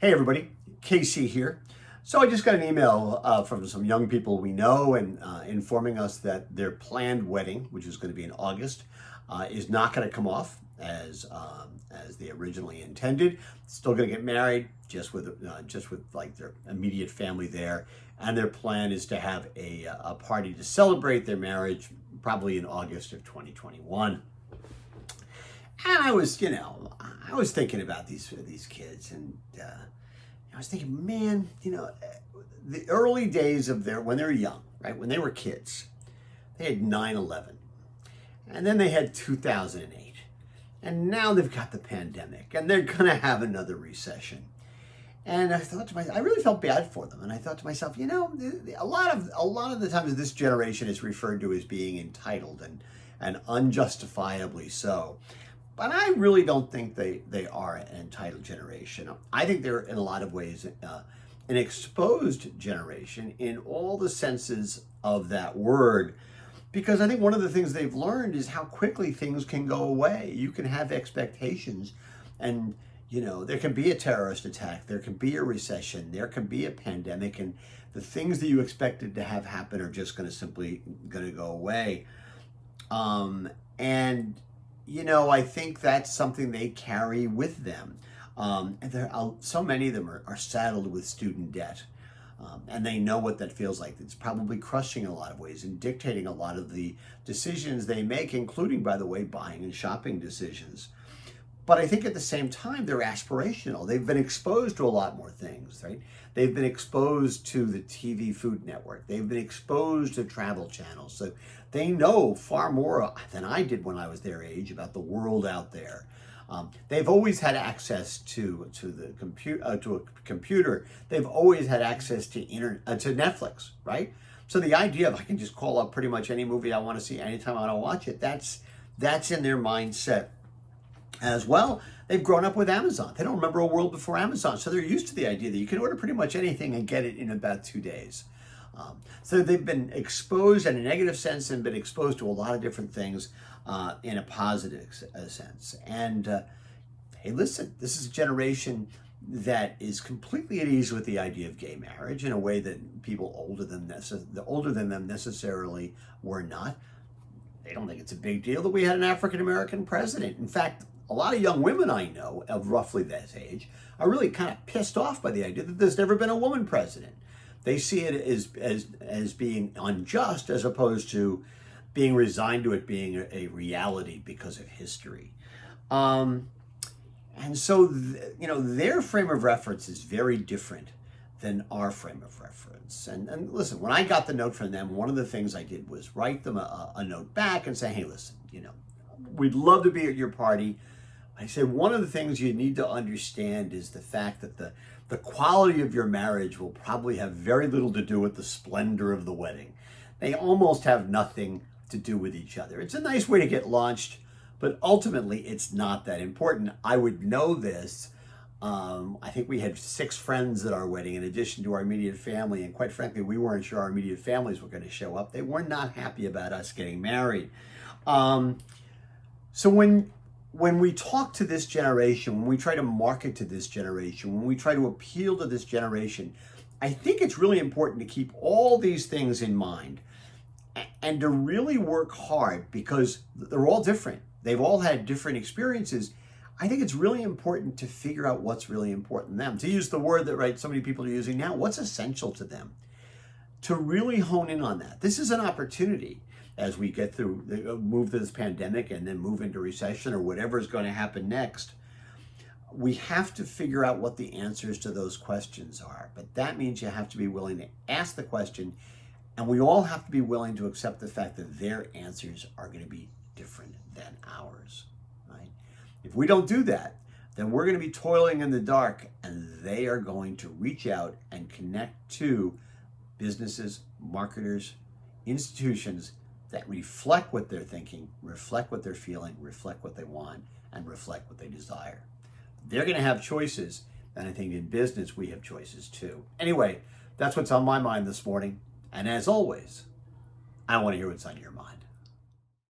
Hey everybody, Casey here. So I just got an email from some young people we know and informing us that their planned wedding, which is going to be in August, is not going to come off as they originally intended. Still going to get married, just with like their immediate family there, and their plan is to have a party to celebrate their marriage, probably in August of 2021. And I was thinking about these kids, and I was thinking, man, the early days of when they were young, right, when they were kids, they had 9/11, and then they had 2008, and now they've got the pandemic, and they're gonna have another recession. And I thought to myself, I really felt bad for them, and I thought to myself, a lot of the times this generation is referred to as being entitled and unjustifiably so. But I really don't think they are an entitled generation. I think they're in a lot of ways an exposed generation in all the senses of that word. Because I think one of the things they've learned is how quickly things can go away. You can have expectations and there can be a terrorist attack, there can be a recession, there can be a pandemic, and the things that you expected to have happen are just simply going to go away. I think that's something they carry with them. And so many of them are saddled with student debt. And they know what that feels like. It's probably crushing in a lot of ways and dictating a lot of the decisions they make, including, by the way, buying and shopping decisions. But I think at the same time, they're aspirational. They've been exposed to a lot more things, right? They've been exposed to the TV Food Network. They've been exposed to travel channels. So they know far more than I did when I was their age about the world out there. They've always had access to the computer. They've always had access to to Netflix, right? So the idea of I can just call up pretty much any movie I want to see anytime I want to watch it, that's in their mindset as well. They've grown up with Amazon. They don't remember a world before Amazon, so they're used to the idea that you can order pretty much anything and get it in about 2 days. So they've been exposed in a negative sense and been exposed to a lot of different things in a positive sense. And hey, listen, this is a generation that is completely at ease with the idea of gay marriage in a way that people older than them necessarily were not. They don't think it's a big deal that we had an African American president. In fact, a lot of young women I know of roughly that age are really kind of pissed off by the idea that there's never been a woman president. They see it as being unjust as opposed to being resigned to it being a reality because of history. And so, their frame of reference is very different than our frame of reference. And listen, when I got the note from them, one of the things I did was write them a note back and say, hey, listen, we'd love to be at your party. I said, one of the things you need to understand is the fact that the quality of your marriage will probably have very little to do with the splendor of the wedding. They almost have nothing to do with each other. It's a nice way to get launched, but ultimately it's not that important. I would know this. I think we had 6 friends at our wedding in addition to our immediate family, and quite frankly, we weren't sure our immediate families were going to show up. They were not happy about us getting married. So when we talk to this generation, when we try to market to this generation, when we try to appeal to this generation, I think it's really important to keep all these things in mind and to really work hard because they're all different. They've all had different experiences. I think it's really important to figure out what's really important to them. To use the word that so many people are using now, what's essential to them? To really hone in on that. This is an opportunity as we get through, move through this pandemic and then move into recession or whatever is going to happen next. We have to figure out what the answers to those questions are. But that means you have to be willing to ask the question, and we all have to be willing to accept the fact that their answers are going to be different than ours. Right? If we don't do that, then we're going to be toiling in the dark, and they are going to reach out and connect to businesses, marketers, institutions that reflect what they're thinking, reflect what they're feeling, reflect what they want, and reflect what they desire. They're going to have choices, and I think in business we have choices too. Anyway, that's what's on my mind this morning, and as always, I want to hear what's on your mind.